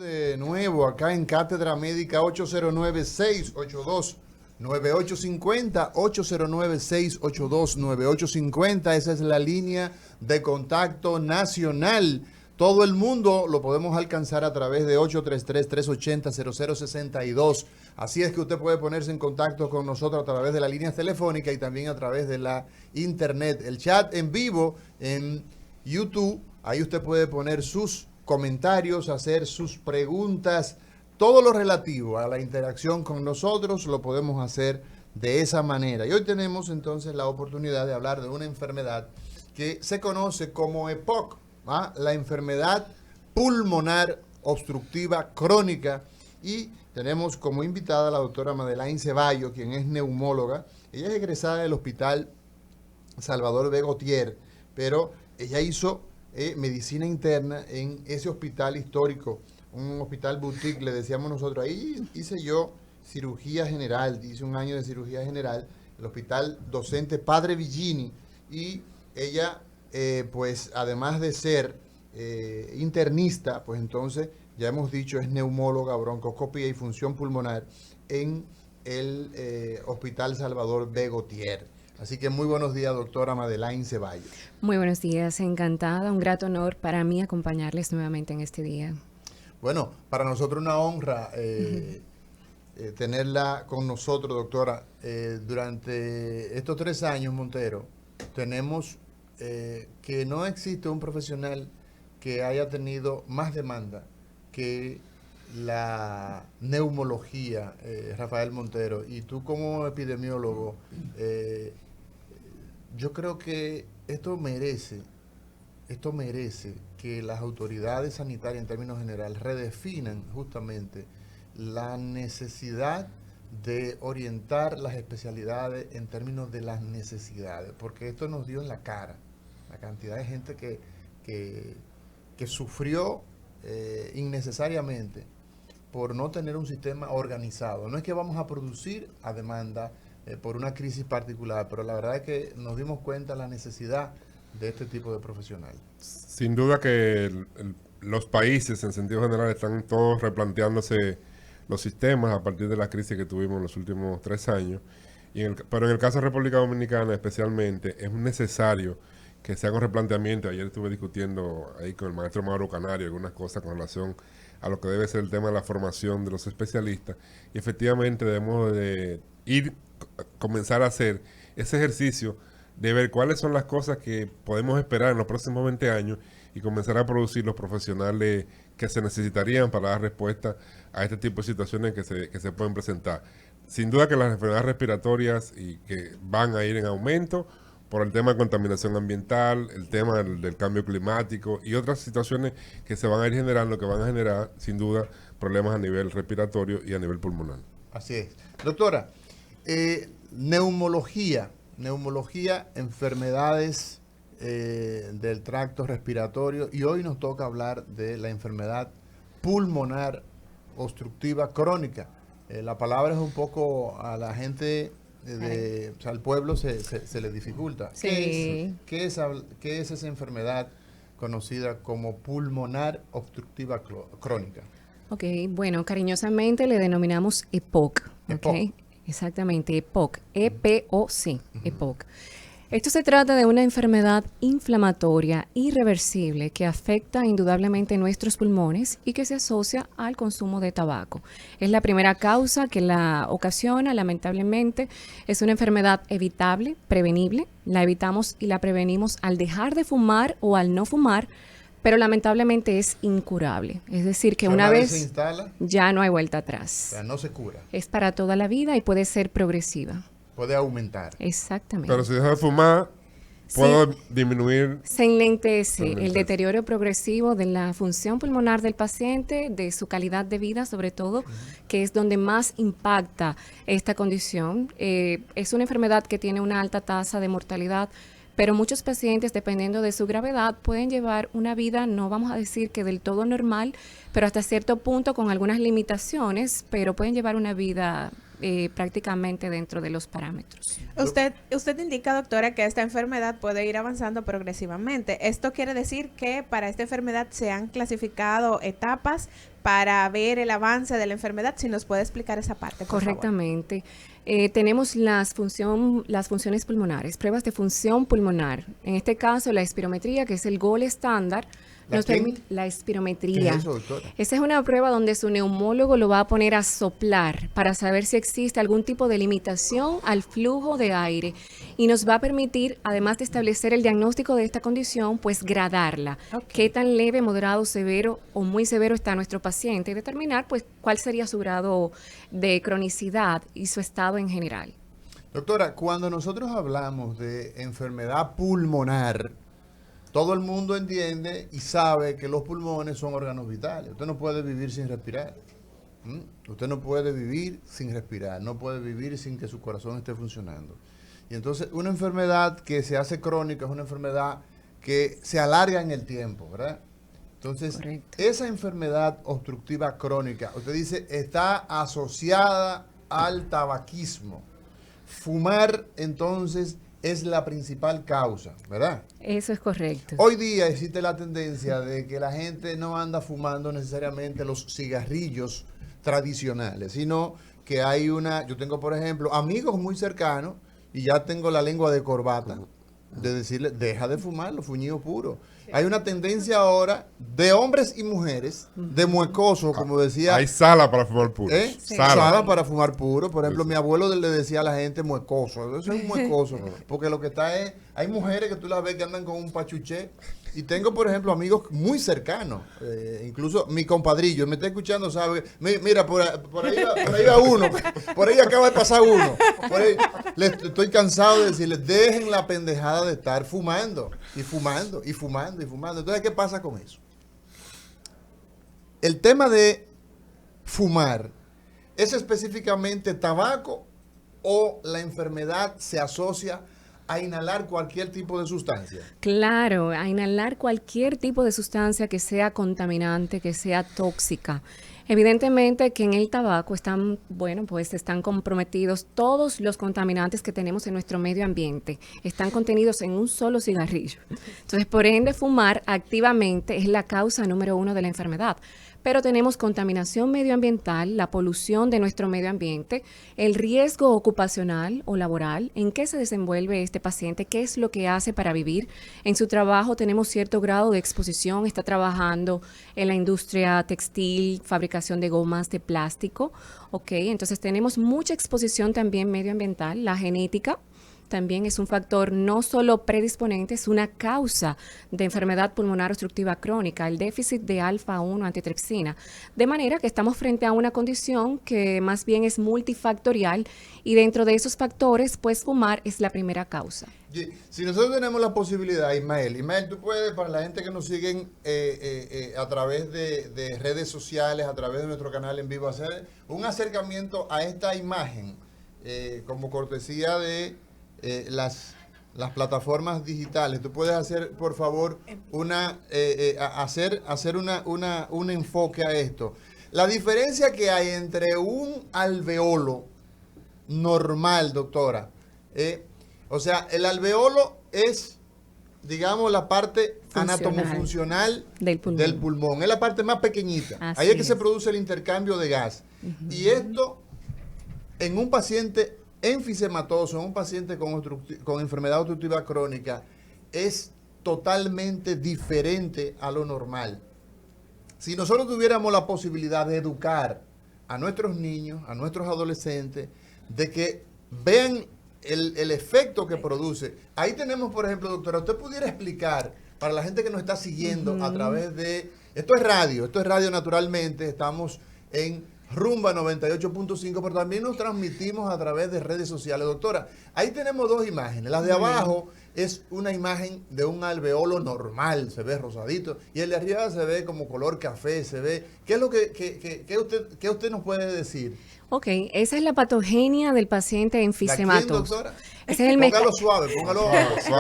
de nuevo acá en Cátedra Médica 809-682-9850, 809-682-9850. Esa es la línea de contacto nacional. Todo el mundo lo podemos alcanzar a través de 833-380-0062. Así es que usted puede ponerse en contacto con nosotros a través de la línea telefónica y también a través de la internet. El chat en vivo en YouTube, ahí usted puede poner sus comentarios, hacer sus preguntas, todo lo relativo a la interacción con nosotros lo podemos hacer de esa manera. Y hoy tenemos entonces la oportunidad de hablar de una enfermedad que se conoce como EPOC, la enfermedad pulmonar obstructiva crónica, y tenemos como invitada a la doctora Madelaine Ceballos, quien es neumóloga. Ella es egresada del Hospital Salvador B. Gautier, pero ella hizo medicina interna en ese hospital histórico, un hospital boutique, le decíamos nosotros. Ahí hice yo cirugía general, hice un año de cirugía general, el hospital docente Padre Villini, y ella, pues además de ser internista, pues entonces, ya hemos dicho, es neumóloga, broncoscopía y función pulmonar en el Hospital Salvador B. Gautier. Así que muy buenos días, doctora Madelaine Ceballos. Muy buenos días, encantada, un grato honor para mí acompañarles nuevamente en este día. Bueno, para nosotros una honra tenerla con nosotros, doctora. Durante estos 3 años, Montero, tenemos que no existe un profesional que haya tenido más demanda que la neumología, Rafael Montero. Y tú como epidemiólogo, yo creo que esto merece que las autoridades sanitarias en términos generales redefinan justamente la necesidad de orientar las especialidades en términos de las necesidades, porque esto nos dio en la cara la cantidad de gente que sufrió innecesariamente por no tener un sistema organizado. No es que vamos a producir a demanda por una crisis particular, pero la verdad es que nos dimos cuenta de la necesidad de este tipo de profesional. Sin duda que los países en sentido general están todos replanteándose los sistemas a partir de la crisis que tuvimos en los últimos 3 años, pero en el caso de República Dominicana especialmente es necesario que se haga un replanteamiento. Ayer estuve discutiendo ahí con el maestro Mauro Canario algunas cosas con relación a lo que debe ser el tema de la formación de los especialistas, y efectivamente debemos de comenzar a hacer ese ejercicio de ver cuáles son las cosas que podemos esperar en los próximos 20 años y comenzar a producir los profesionales que se necesitarían para dar respuesta a este tipo de situaciones que se pueden presentar. Sin duda que las enfermedades respiratorias y que van a ir en aumento por el tema de contaminación ambiental, el tema del cambio climático y otras situaciones que se van a ir generando, que van a generar sin duda problemas a nivel respiratorio y a nivel pulmonar. Así es. Doctora, neumología, enfermedades del tracto respiratorio, y hoy nos toca hablar de la enfermedad pulmonar obstructiva crónica. La palabra es un poco a la gente, o sea, al pueblo se le dificulta. Sí. ¿Qué es esa enfermedad conocida como pulmonar obstructiva crónica? Ok, bueno, cariñosamente le denominamos EPOC. Okay. Exactamente, EPOC, E-P-O-C, EPOC. Esto se trata de una enfermedad inflamatoria irreversible que afecta indudablemente nuestros pulmones y que se asocia al consumo de tabaco. Es la primera causa que la ocasiona, lamentablemente. Es una enfermedad evitable, prevenible. La evitamos y la prevenimos al dejar de fumar o al no fumar, pero lamentablemente es incurable. Es decir, que una vez se instala, ya no hay vuelta atrás. O sea, no se cura. Es para toda la vida y puede ser progresiva. Puede aumentar. Exactamente. Pero si dejo de fumar, puedo disminuir. Se enlentece el deterioro progresivo de la función pulmonar del paciente, de su calidad de vida sobre todo, que es donde más impacta esta condición. Es una enfermedad que tiene una alta tasa de mortalidad, pero muchos pacientes, dependiendo de su gravedad, pueden llevar una vida, no vamos a decir que del todo normal, pero hasta cierto punto con algunas limitaciones, pero pueden llevar una vida prácticamente dentro de los parámetros. Usted indica, doctora, que esta enfermedad puede ir avanzando progresivamente. Esto quiere decir que para esta enfermedad se han clasificado etapas para ver el avance de la enfermedad. Si nos puede explicar esa parte, por Correctamente. Tenemos las funciones pulmonares, pruebas de función pulmonar. En este caso, la espirometría, que es el gol estándar, nos permite la espirometría. ¿Qué es eso, doctora? Esa es una prueba donde su neumólogo lo va a poner a soplar para saber si existe algún tipo de limitación al flujo de aire y nos va a permitir, además de establecer el diagnóstico de esta condición, pues gradarla. Ok. Qué tan leve, moderado, severo o muy severo está nuestro paciente y determinar pues cuál sería su grado de cronicidad y su estado en general. Doctora, cuando nosotros hablamos de enfermedad pulmonar, todo el mundo entiende y sabe que los pulmones son órganos vitales. Usted no puede vivir sin respirar. Usted no puede vivir sin respirar, no puede vivir sin que su corazón esté funcionando. Y entonces una enfermedad que se hace crónica es una enfermedad que se alarga en el tiempo, ¿verdad? Entonces, Correcto. esa enfermedad obstructiva crónica, usted dice, está asociada al tabaquismo. Fumar, entonces, es la principal causa, ¿verdad? Eso es correcto. Hoy día existe la tendencia de que la gente no anda fumando necesariamente los cigarrillos tradicionales, sino que hay yo tengo por ejemplo amigos muy cercanos y ya tengo la lengua de corbata de decirle, deja de fumar los fuñidos puros. Hay una tendencia ahora de hombres y mujeres, de muecoso, como decía. Hay sala para fumar puro. Sí. Sala para fumar puro. Por ejemplo, mi abuelo le decía a la gente muecoso. Eso es un muecoso. Porque lo que está es, hay mujeres que tú las ves que andan con un pachuché. Y tengo, por ejemplo, amigos muy cercanos. Incluso mi compadrillo me está escuchando, sabe. Mira, por ahí va uno. Por ahí acaba de pasar uno. Por ahí, estoy cansado de decirle, dejen la pendejada de estar fumando. Y fumando, y fumando, y fumando. Entonces, ¿qué pasa con eso? El tema de fumar, ¿es específicamente tabaco o la enfermedad se asocia a inhalar cualquier tipo de sustancia? Claro, a inhalar cualquier tipo de sustancia que sea contaminante, que sea tóxica. Evidentemente que en el tabaco están comprometidos todos los contaminantes que tenemos en nuestro medio ambiente. Están contenidos en un solo cigarrillo. Entonces, por ende, fumar activamente es la causa número 1 de la enfermedad. Pero tenemos contaminación medioambiental, la polución de nuestro medio ambiente, el riesgo ocupacional o laboral, en qué se desenvuelve este paciente, qué es lo que hace para vivir. En su trabajo tenemos cierto grado de exposición, está trabajando en la industria textil, fabricación de gomas de plástico, ¿ok? Entonces tenemos mucha exposición también medioambiental, la genética. También es un factor no solo predisponente, es una causa de enfermedad pulmonar obstructiva crónica, el déficit de alfa-1 antitripsina. De manera que estamos frente a una condición que más bien es multifactorial y dentro de esos factores, pues fumar es la primera causa. Si nosotros tenemos la posibilidad, Ismael, tú puedes, para la gente que nos siguen a través de redes sociales, a través de nuestro canal en vivo, hacer un acercamiento a esta imagen como cortesía de las plataformas digitales. Tú puedes hacer, por favor, hacer un enfoque a esto. La diferencia que hay entre un alveolo normal, doctora, o sea, el alveolo es, digamos, la parte anatomofuncional del pulmón. Es la parte más pequeñita. Ahí es que se produce el intercambio de gas. Y esto, en un paciente enfisematoso, en un paciente con enfermedad obstructiva crónica, es totalmente diferente a lo normal. Si nosotros tuviéramos la posibilidad de educar a nuestros niños, a nuestros adolescentes, de que vean el efecto que produce. Ahí tenemos, por ejemplo, doctora, usted pudiera explicar para la gente que nos está siguiendo a través de... Esto es radio naturalmente, estamos en Rumba 98.5, pero también nos transmitimos a través de redes sociales. Doctora, ahí tenemos dos imágenes. La de abajo es una imagen de un alveolo normal, se ve rosadito, y el de arriba se ve como color café, se ve... ¿Qué es lo que usted nos puede decir? Ok, esa es la patogenia del paciente enfisematoso. ¿De quién, doctora? Ese es póngalo suave.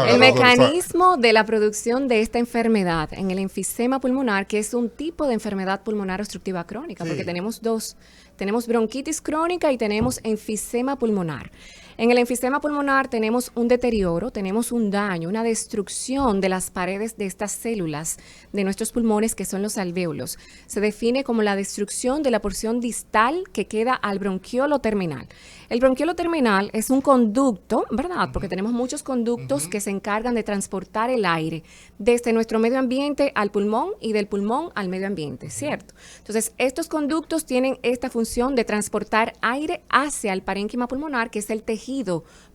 El mecanismo de la producción de esta enfermedad en el enfisema pulmonar, que es un tipo de enfermedad pulmonar obstructiva crónica, porque tenemos dos. Tenemos bronquitis crónica y tenemos enfisema pulmonar. En el enfisema pulmonar tenemos un deterioro, tenemos un daño, una destrucción de las paredes de estas células de nuestros pulmones que son los alvéolos. Se define como la destrucción de la porción distal que queda al bronquiolo terminal. El bronquiolo terminal es un conducto, ¿verdad? Porque tenemos muchos conductos que se encargan de transportar el aire desde nuestro medio ambiente al pulmón y del pulmón al medio ambiente, ¿cierto? Entonces, estos conductos tienen esta función de transportar aire hacia el parénquima pulmonar, que es el tejido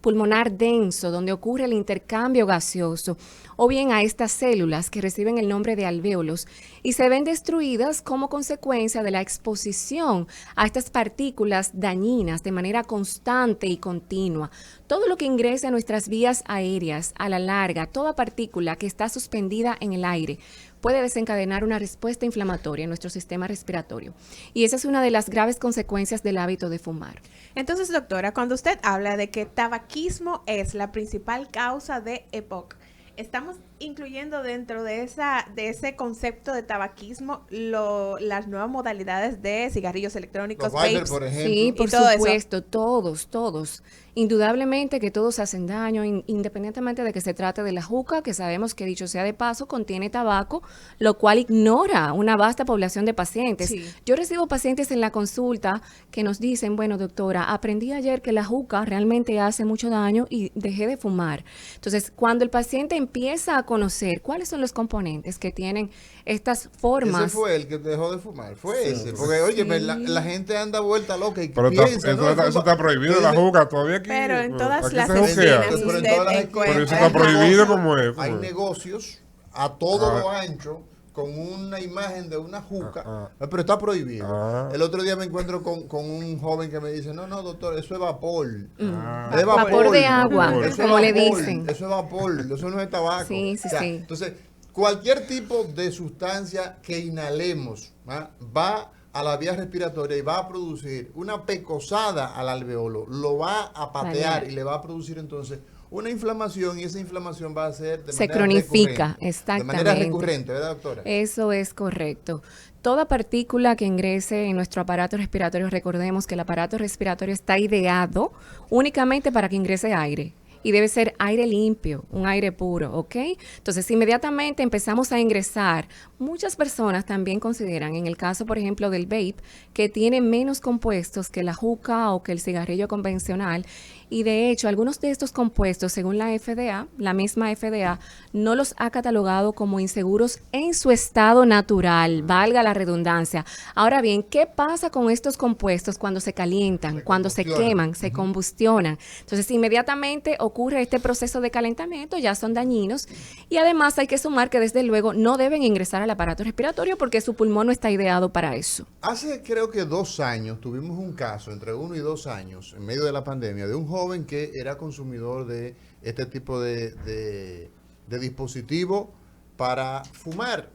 pulmonar denso, donde ocurre el intercambio gaseoso, o bien a estas células que reciben el nombre de alvéolos y se ven destruidas como consecuencia de la exposición a estas partículas dañinas de manera constante y continua. Todo lo que ingresa a nuestras vías aéreas a la larga, toda partícula que está suspendida en el aire, puede desencadenar una respuesta inflamatoria en nuestro sistema respiratorio. Y esa es una de las graves consecuencias del hábito de fumar. Entonces, doctora, cuando usted habla de que tabaquismo es la principal causa de EPOC, ¿estamos incluyendo dentro de ese concepto de tabaquismo las nuevas modalidades de cigarrillos electrónicos, Los vapes, vapes? por ejemplo? Sí, por todo supuesto, todos. Indudablemente que todos hacen daño, independientemente de que se trate de la juca, que sabemos que, dicho sea de paso, contiene tabaco, lo cual ignora una vasta población de pacientes. Sí. Yo recibo pacientes en la consulta que nos dicen, bueno, doctora, aprendí ayer que la juca realmente hace mucho daño y dejé de fumar. Entonces, cuando el paciente empieza a conocer cuáles son los componentes que tienen estas formas... Ese fue el que dejó de fumar, fue ese. Porque, oye, la gente anda vuelta loca y Pero piensa, eso está prohibido, la juca, todavía aquí. Pero en todas aquí las se juquea. esquinas Pero en usted todas las encuentra... Pero eso está prohibido como es. Hay como es. negocios a todo lo ancho con una imagen de una juca, pero está prohibido. El otro día me encuentro con un joven que me dice, no, doctor, eso es vapor. Es Vapor de agua, Eso es como le vapor, dicen. Eso es vapor, eso no es tabaco. Sí. Entonces, cualquier tipo de sustancia que inhalemos va a la vía respiratoria y va a producir una pecosada al alveolo, lo va a patear y le va a producir entonces una inflamación, y esa inflamación va a ser de Se manera cronifica, recurrente. exactamente. De manera recurrente, ¿verdad, doctora? Eso es correcto. Toda partícula que ingrese en nuestro aparato respiratorio, recordemos que el aparato respiratorio está ideado únicamente para que ingrese aire. Y debe ser aire limpio, un aire puro, ¿ok? Entonces, inmediatamente empezamos a ingresar. Muchas personas también consideran, en el caso, por ejemplo, del vape, que tiene menos compuestos que la juca o que el cigarrillo convencional. Y de hecho, algunos de estos compuestos, según la FDA, la misma FDA, no los ha catalogado como inseguros en su estado natural, valga la redundancia. Ahora bien, ¿qué pasa con estos compuestos cuando se calientan, cuando se queman, se combustionan? Entonces, inmediatamente ocurre este proceso de calentamiento, ya son dañinos. Y además hay que sumar que desde luego no deben ingresar al aparato respiratorio porque su pulmón no está ideado para eso. Hace creo que 2 años tuvimos un caso, entre 1 y 2 años, en medio de la pandemia, de un joven que era consumidor de este tipo de dispositivo para fumar,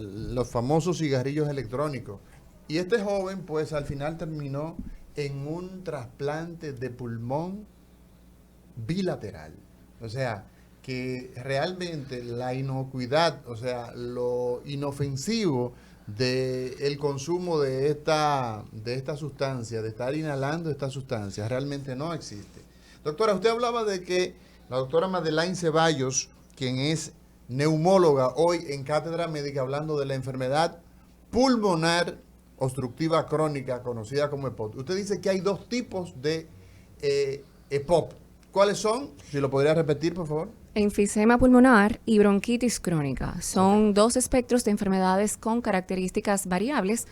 los famosos cigarrillos electrónicos. Y este joven pues al final terminó en un trasplante de pulmón bilateral. O sea, que realmente la inocuidad, o sea, lo inofensivo del consumo de esta sustancia, de estar inhalando esta sustancia, realmente no existe. Doctora, usted hablaba de que la doctora Madeleine Ceballos, quien es neumóloga hoy en Cátedra Médica, hablando de la enfermedad pulmonar obstructiva crónica, conocida como EPOC. Usted dice que hay 2 tipos de EPOC. ¿Cuáles son? Si lo podría repetir, por favor. Enfisema pulmonar y bronquitis crónica. Son 2 espectros de enfermedades con características variables,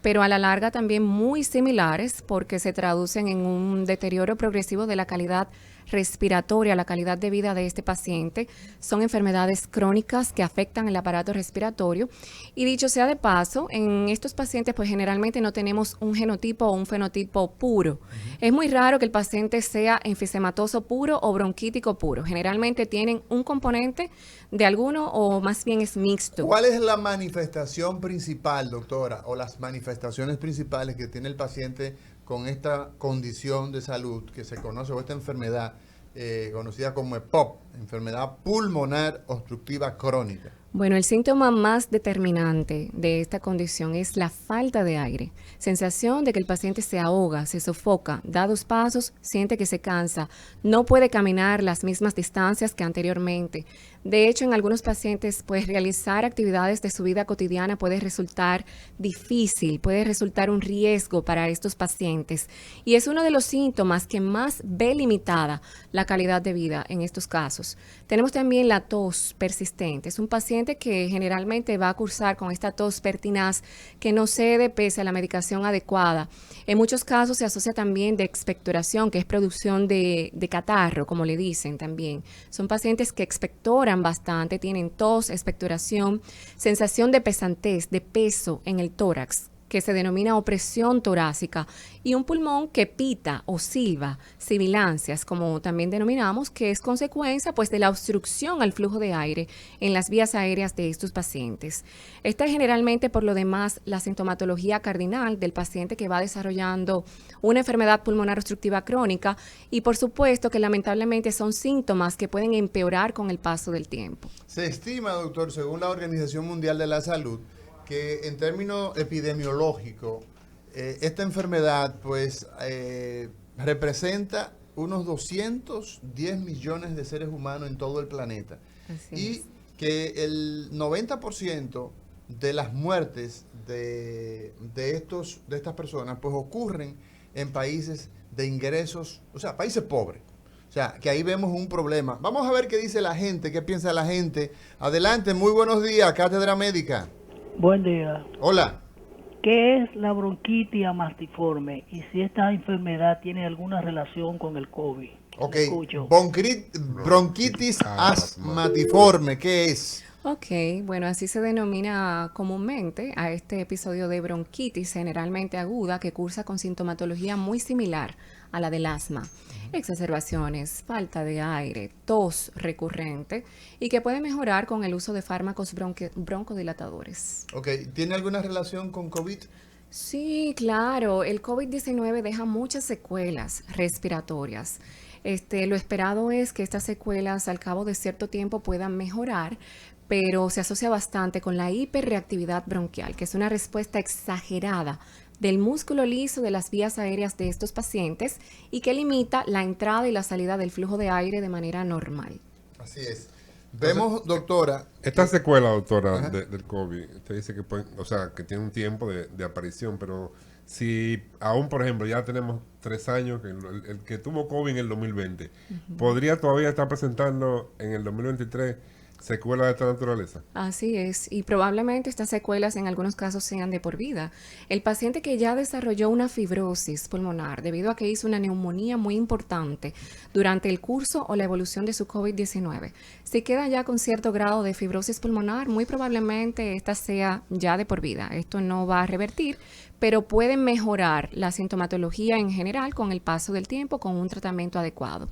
pero a la larga también muy similares porque se traducen en un deterioro progresivo de la calidad respiratoria, la calidad de vida de este paciente. Son enfermedades crónicas que afectan el aparato respiratorio. Y dicho sea de paso, en estos pacientes pues generalmente no tenemos un genotipo o un fenotipo puro. Es muy raro que el paciente sea enfisematoso puro o bronquítico puro. Generalmente tienen un componente de alguno o más bien es mixto. ¿Cuál es la manifestación principal, doctora, o las manifestaciones principales que tiene el paciente con esta condición de salud que se conoce, o esta enfermedad conocida como EPOC, enfermedad pulmonar obstructiva crónica? Bueno, el síntoma más determinante de esta condición es la falta de aire. Sensación de que el paciente se ahoga, se sofoca, da 2 pasos, siente que se cansa, no puede caminar las mismas distancias que anteriormente. De hecho, en algunos pacientes, pues realizar actividades de su vida cotidiana puede resultar difícil, puede resultar un riesgo para estos pacientes. Y es uno de los síntomas que más ve limitada la calidad de vida en estos casos. Tenemos también la tos persistente. Es un paciente que generalmente va a cursar con esta tos pertinaz que no cede pese a la medicación adecuada. En muchos casos se asocia también de expectoración, que es producción de catarro, como le dicen también. Son pacientes que expectoran bastante, tienen tos, expectoración, sensación de pesantez, de peso en el tórax, que se denomina opresión torácica, y un pulmón que pita o silba, sibilancias, como también denominamos, que es consecuencia pues de la obstrucción al flujo de aire en las vías aéreas de estos pacientes. Esta es generalmente, por lo demás, la sintomatología cardinal del paciente que va desarrollando una enfermedad pulmonar obstructiva crónica, y por supuesto que lamentablemente son síntomas que pueden empeorar con el paso del tiempo. Se estima, doctor, según la Organización Mundial de la Salud, que en términos epidemiológicos, esta enfermedad pues representa unos 210 millones de seres humanos en todo el planeta. Y que el 90% de las muertes de estas personas pues ocurren en países de ingresos, o sea, países pobres. O sea, que ahí vemos un problema. Vamos a ver qué dice la gente, qué piensa la gente. Adelante, muy buenos días, Cátedra Médica. Buen día. Hola. ¿Qué es la bronquitis asmatiforme y si esta enfermedad tiene alguna relación con el COVID? Ok, bronquitis asmatiforme, ¿qué es? Ok, bueno, así se denomina comúnmente a este episodio de bronquitis generalmente aguda que cursa con sintomatología muy similar a la del asma. Exacerbaciones, falta de aire, tos recurrente y que puede mejorar con el uso de fármacos broncodilatadores. Ok, ¿tiene alguna relación con COVID? Sí, claro, el COVID-19 deja muchas secuelas respiratorias. Lo esperado es que estas secuelas al cabo de cierto tiempo puedan mejorar, pero se asocia bastante con la hiperreactividad bronquial, que es una respuesta exagerada del músculo liso de las vías aéreas de estos pacientes y que limita la entrada y la salida del flujo de aire de manera normal. Así es. Vemos, doctora. Esta secuela, doctora, del COVID, usted dice que que tiene un tiempo de aparición, pero si aún, por ejemplo, ya tenemos 3 años, que el que tuvo COVID en el 2020, ¿podría todavía estar presentando en el 2023 secuelas de esta naturaleza? Así es, y probablemente estas secuelas en algunos casos sean de por vida. El paciente que ya desarrolló una fibrosis pulmonar debido a que hizo una neumonía muy importante durante el curso o la evolución de su COVID-19, si queda ya con cierto grado de fibrosis pulmonar, muy probablemente esta sea ya de por vida. Esto no va a revertir, pero puede mejorar la sintomatología en general con el paso del tiempo con un tratamiento adecuado.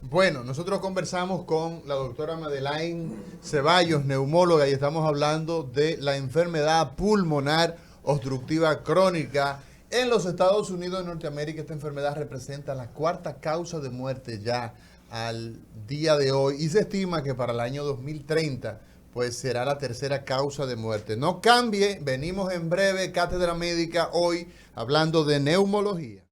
Bueno, nosotros conversamos con la doctora Madeleine Ceballos, neumóloga, y estamos hablando de la enfermedad pulmonar obstructiva crónica. En los Estados Unidos de Norteamérica, esta enfermedad representa la 4ª causa de muerte ya al día de hoy y se estima que para el año 2030 pues será la 3ª causa de muerte. No cambie, venimos en breve, Cátedra Médica, hoy hablando de neumología.